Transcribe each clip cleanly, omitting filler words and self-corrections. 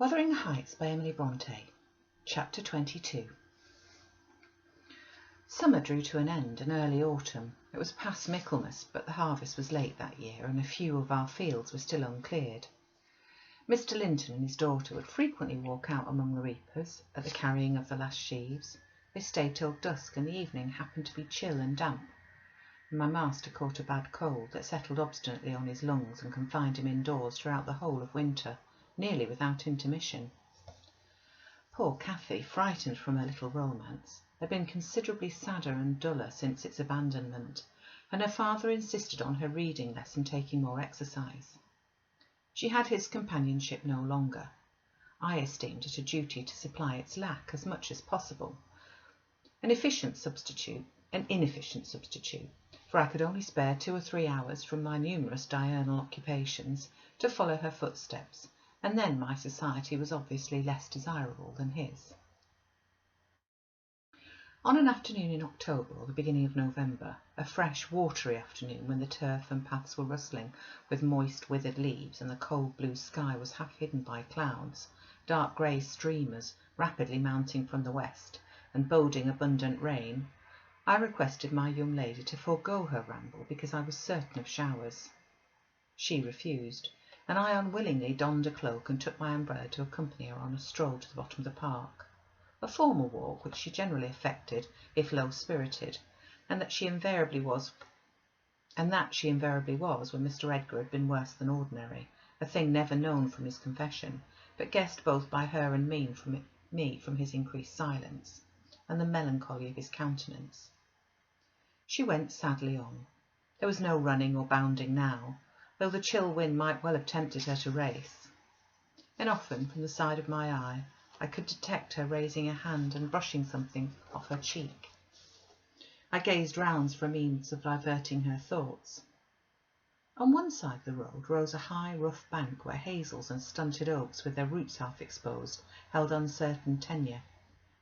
Wuthering Heights by Emily Bronte, Chapter 22. Summer drew to an end, and early autumn. It was past Michaelmas, but the harvest was late that year, and a few of our fields were still uncleared. Mr. Linton and his daughter would frequently walk out among the reapers at the carrying of the last sheaves. They stayed till dusk, and the evening happened to be chill and damp, and my master caught a bad cold that settled obstinately on his lungs and confined him indoors throughout the whole of winter, nearly without intermission. Poor Cathy, frightened from her little romance, had been considerably sadder and duller since its abandonment, and her father insisted on her reading less and taking more exercise. She had his companionship no longer. I esteemed it a duty to supply its lack as much as possible. An inefficient substitute, for I could only spare 2 or 3 hours from my numerous diurnal occupations to follow her footsteps, and then my society was obviously less desirable than his. On an afternoon in October or the beginning of November, a fresh, watery afternoon when the turf and paths were rustling with moist, withered leaves and the cold blue sky was half hidden by clouds, dark grey streamers rapidly mounting from the west and boding abundant rain, I requested my young lady to forego her ramble because I was certain of showers. She refused, and I unwillingly donned a cloak and took my umbrella to accompany her on a stroll to the bottom of the park, a formal walk which she generally affected if low-spirited, and that she invariably was when Mr. Edgar had been worse than ordinary, a thing never known from his confession, but guessed both by her and me from his increased silence, and the melancholy of his countenance. She went sadly on. There was no running or bounding now, though the chill wind might well have tempted her to race, and often from the side of my eye I could detect her raising a hand and brushing something off her cheek. I gazed round for a means of diverting her thoughts. On one side of the road rose a high, rough bank where hazels and stunted oaks, with their roots half exposed, held uncertain tenure.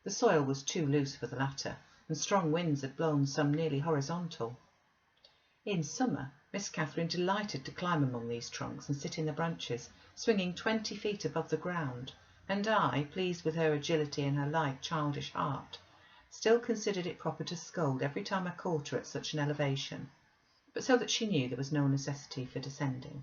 The soil was too loose for the latter, and strong winds had blown some nearly horizontal. In summer, Miss Catherine delighted to climb among these trunks and sit in the branches, swinging 20 feet above the ground, and I, pleased with her agility and her light, childish heart, still considered it proper to scold every time I caught her at such an elevation, but so that she knew there was no necessity for descending.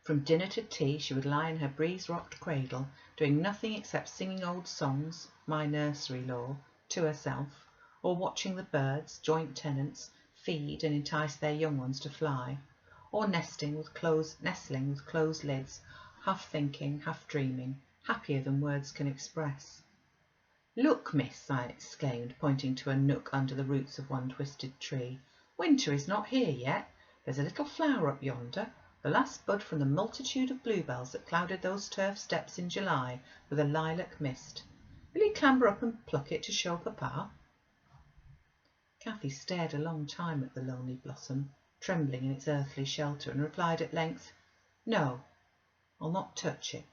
From dinner to tea she would lie in her breeze-rocked cradle, doing nothing except singing old songs, my nursery lore, to herself, or watching the birds, joint tenants, feed and entice their young ones to fly, or nestling with closed lids, half thinking, half dreaming, happier than words can express. "Look, miss," I exclaimed, pointing to a nook under the roots of one twisted tree. "Winter is not here yet. There's a little flower up yonder, the last bud from the multitude of bluebells that clouded those turf steps in July with a lilac mist. Will you clamber up and pluck it to show papa?" Cathy stared a long time at the lonely blossom, trembling in its earthly shelter, and replied at length, "No, I'll not touch it.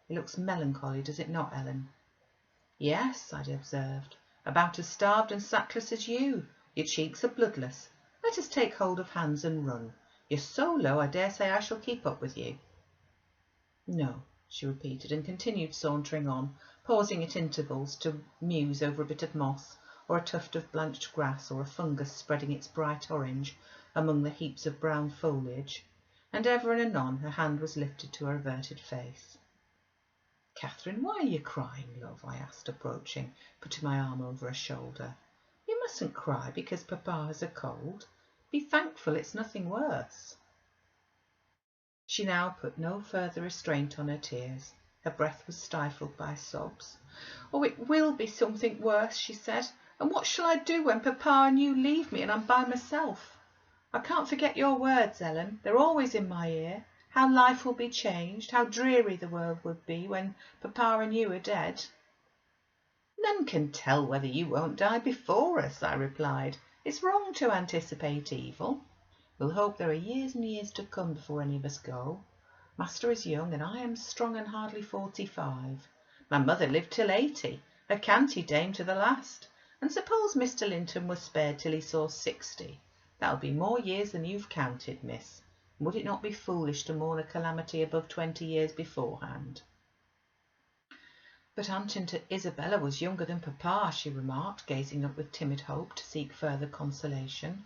It looks melancholy, does it not, Ellen?" "Yes," I observed, "about as starved and sackless as you. Your cheeks are bloodless. Let us take hold of hands and run. You're so low, I dare say I shall keep up with you." "No," she repeated, and continued sauntering on, pausing at intervals to muse over a bit of moss, or a tuft of blanched grass, or a fungus spreading its bright orange among the heaps of brown foliage, and ever and anon her hand was lifted to her averted face. "Catherine, why are you crying, love?" I asked, approaching, putting my arm over her shoulder. "You mustn't cry because papa has a cold. Be thankful it's nothing worse." She now put no further restraint on her tears. Her breath was stifled by sobs. "Oh, it will be something worse," she said. "And what shall I do when papa and you leave me and I'm by myself? I can't forget your words, Ellen. They're always in my ear. How life will be changed, how dreary the world would be when papa and you are dead." "None can tell whether you won't die before us," I replied. "It's wrong to anticipate evil. We'll hope there are years and years to come before any of us go. Master is young, and I am strong and hardly 45. My mother lived till 80, a canty dame to the last, and suppose Mr. Linton was spared till he saw 60. That'll be more years than you've counted, miss. Would it not be foolish to mourn a calamity above 20 years beforehand? But Aunt Isabella was younger than Papa, she remarked, gazing up with timid hope to seek further consolation.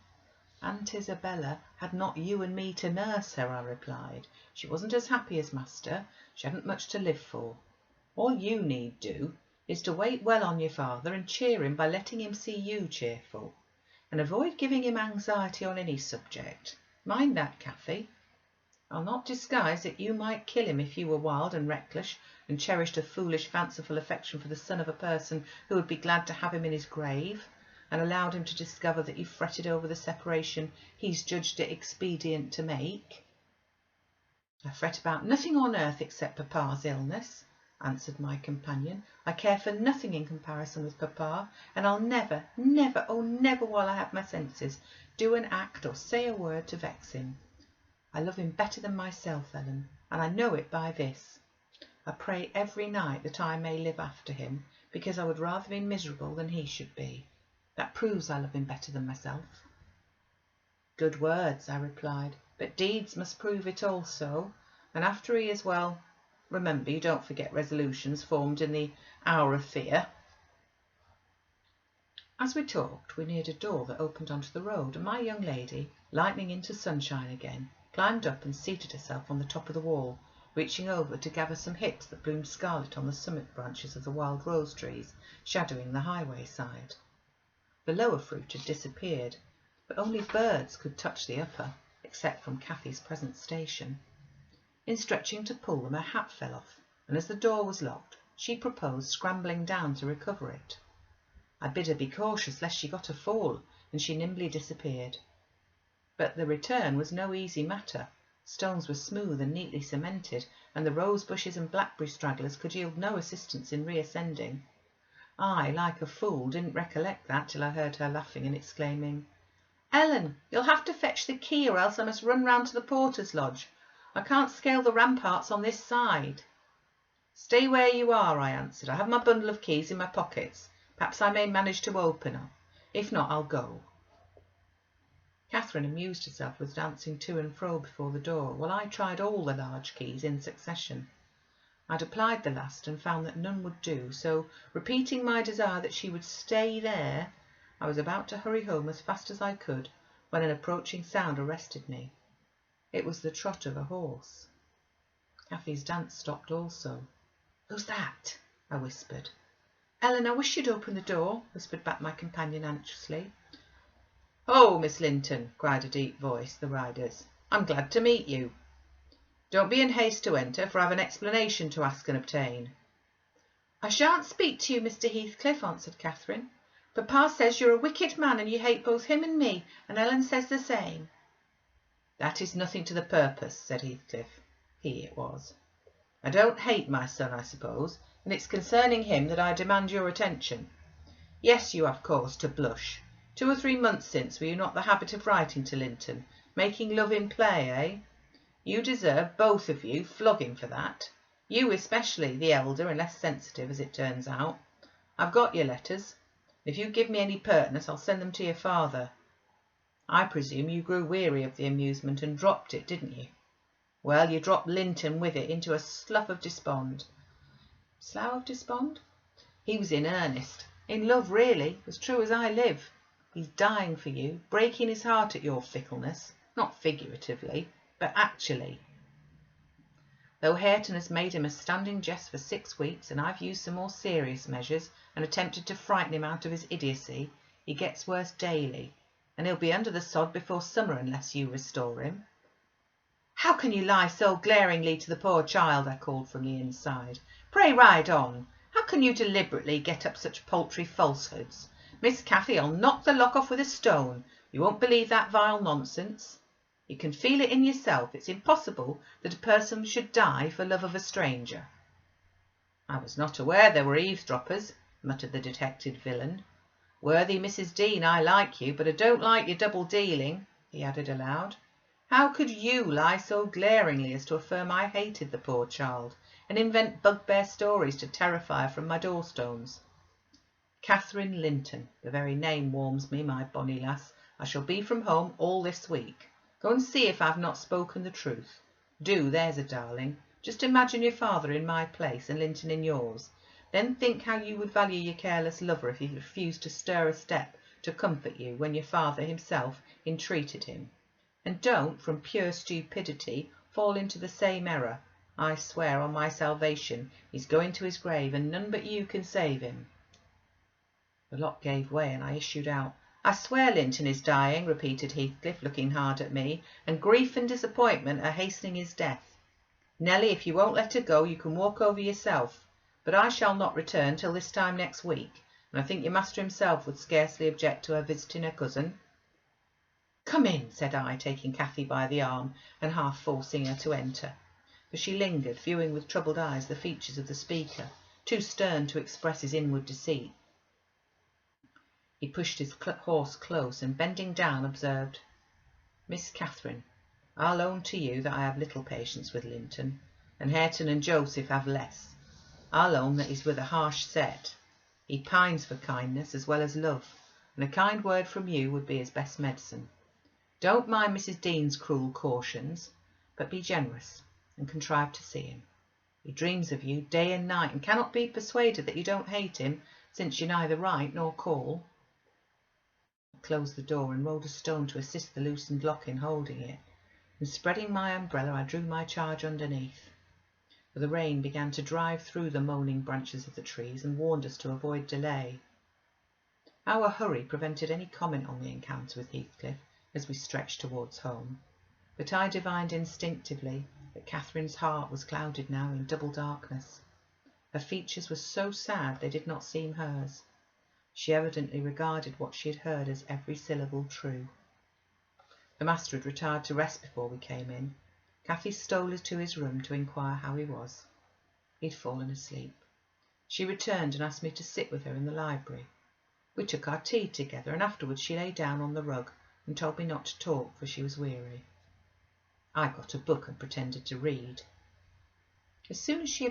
Aunt Isabella had not you and me to nurse her, I replied. She wasn't as happy as Master. She hadn't much to live for. All you need do is to wait well on your father and cheer him by letting him see you cheerful, and avoid giving him anxiety on any subject. Mind that, Cathy. I'll not disguise that you might kill him if you were wild and reckless and cherished a foolish, fanciful affection for the son of a person who would be glad to have him in his grave, and allowed him to discover that you fretted over the separation he's judged it expedient to make. I fret about nothing on earth except Papa's illness, answered my companion. I care for nothing in comparison with Papa, and I'll never, never, oh never while I have my senses, do an act or say a word to vex him. I love him better than myself, Ellen, and I know it by this. I pray every night that I may live after him, because I would rather be miserable than he should be. That proves I love him better than myself. Good words, I replied, but deeds must prove it also, and after he is well, remember you don't forget resolutions formed in the hour of fear. As we talked, we neared a door that opened onto the road, and my young lady, lightening into sunshine again, climbed up and seated herself on the top of the wall, reaching over to gather some hips that bloomed scarlet on the summit branches of the wild rose trees shadowing the highway side. The lower fruit had disappeared, but only birds could touch the upper, except from Cathy's present station. In stretching to pull them, her hat fell off, and as the door was locked, she proposed scrambling down to recover it. I bid her be cautious lest she got a fall, and she nimbly disappeared. But the return was no easy matter. Stones were smooth and neatly cemented, and the rose bushes and blackberry stragglers could yield no assistance in reascending. I, like a fool, didn't recollect that till I heard her laughing and exclaiming, "Ellen, you'll have to fetch the key, or else I must run round to the porter's lodge. I can't scale the ramparts on this side." "Stay where you are," I answered. "I have my bundle of keys in my pockets. Perhaps I may manage to open her. If not, I'll go." Catherine amused herself with dancing to and fro before the door, while I tried all the large keys in succession. I'd applied the last and found that none would do, so, repeating my desire that she would stay there, I was about to hurry home as fast as I could when an approaching sound arrested me. It was the trot of a horse. Cathy's dance stopped also. "Who's that?" I whispered. "Ellen, I wish you'd open the door," whispered back my companion anxiously. "Oh, Miss Linton," cried a deep voice, the rider's. "I'm glad to meet you. Don't be in haste to enter, for I've an explanation to ask and obtain." "I shan't speak to you, Mr. Heathcliff," answered Catherine. "Papa says you're a wicked man, and you hate both him and me, and Ellen says the same." "That is nothing to the purpose," said Heathcliff. He it was. "I don't hate my son, I suppose, and it's concerning him that I demand your attention. Yes, you have cause to blush. 2 or 3 months since were you not the habit of writing to Linton, making love in play, eh? You deserve, both of you, flogging for that. You especially, the elder and less sensitive, as it turns out. I've got your letters. If you give me any pertness, I'll send them to your father. I presume you grew weary of the amusement and dropped it, didn't you? Well, you dropped Linton with it into a slough of despond." "Slough of despond?" "He was in earnest, in love really, as true as I live. He's dying for you, breaking his heart at your fickleness, not figuratively, but actually. Though Hareton has made him a standing jest for 6 weeks, and I've used some more serious measures and attempted to frighten him out of his idiocy, he gets worse daily, and he'll be under the sod before summer unless you restore him." "How can you lie so glaringly to the poor child?" I called from the inside. "Pray ride on. How can you deliberately get up such paltry falsehoods? Miss Cathy, I'll knock the lock off with a stone. You won't believe that vile nonsense. You can feel it in yourself. It's impossible that a person should die for love of a stranger." "I was not aware there were eavesdroppers," muttered the detected villain. "Worthy Mrs. Dean, I like you, but I don't like your double-dealing," he added aloud. "How could you lie so glaringly as to affirm I hated the poor child, and invent bugbear stories to terrify her from my door-stones? Cathy Linton, the very name warms me, my bonny lass. I shall be from home all this week. Go and see if I've not spoken the truth. Do, there's a darling. Just imagine your father in my place and Linton in yours. Then think how you would value your careless lover if he refused to stir a step to comfort you when your father himself entreated him. And don't, from pure stupidity, fall into the same error. I swear on my salvation he's going to his grave, and none but you can save him." The lock gave way, and I issued out. "I swear Linton is dying," repeated Heathcliff, looking hard at me, "and grief and disappointment are hastening his death. Nelly, if you won't let her go, you can walk over yourself, but I shall not return till this time next week, and I think your master himself would scarcely object to her visiting her cousin." "Come in," said I, taking Cathy by the arm and half forcing her to enter, but she lingered, viewing with troubled eyes the features of the speaker, too stern to express his inward deceit. He pushed his horse close, and bending down observed, "Miss Catherine, I'll own to you that I have little patience with Linton, and Hareton and Joseph have less. I'll own that he's with a harsh set. He pines for kindness as well as love, and a kind word from you would be his best medicine. Don't mind Mrs. Dean's cruel cautions, but be generous and contrive to see him. He dreams of you day and night, and cannot be persuaded that you don't hate him, since you neither write nor call." I closed the door and rolled a stone to assist the loosened lock in holding it, and spreading my umbrella I drew my charge underneath, for the rain began to drive through the moaning branches of the trees and warned us to avoid delay. Our hurry prevented any comment on the encounter with Heathcliff as we stretched towards home, but I divined instinctively that Catherine's heart was clouded now in double darkness. Her features were so sad they did not seem hers. She evidently regarded what she had heard as every syllable true. The master had retired to rest before we came in. Cathy stole to his room to inquire how he was. He had fallen asleep. She returned and asked me to sit with her in the library. We took our tea together, and afterwards she lay down on the rug and told me not to talk, for she was weary. I got a book and pretended to read. As soon as she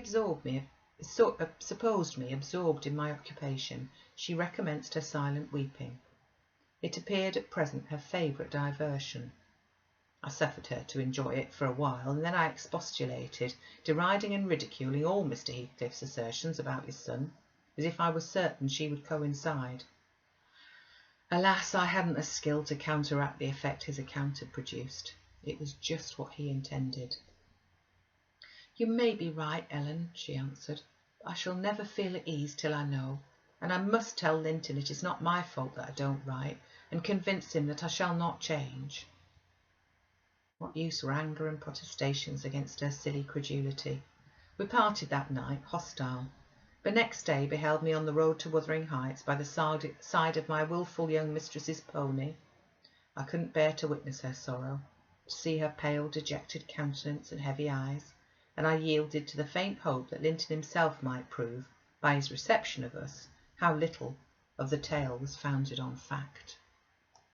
supposed me absorbed in my occupation, she recommenced her silent weeping. It appeared at present her favourite diversion. I suffered her to enjoy it for a while, and then I expostulated, deriding and ridiculing all Mr. Heathcliff's assertions about his son, as if I was certain she would coincide. Alas, I hadn't the skill to counteract the effect his account had produced. It was just what he intended. "You may be right, Ellen," she answered, "but I shall never feel at ease till I know, and I must tell Linton it is not my fault that I don't write, and convince him that I shall not change." What use were anger and protestations against her silly credulity? We parted that night, hostile, but next day beheld me on the road to Wuthering Heights by the side of my wilful young mistress's pony. I couldn't bear to witness her sorrow, to see her pale, dejected countenance and heavy eyes, and I yielded to the faint hope that Linton himself might prove, by his reception of us, how little of the tale was founded on fact.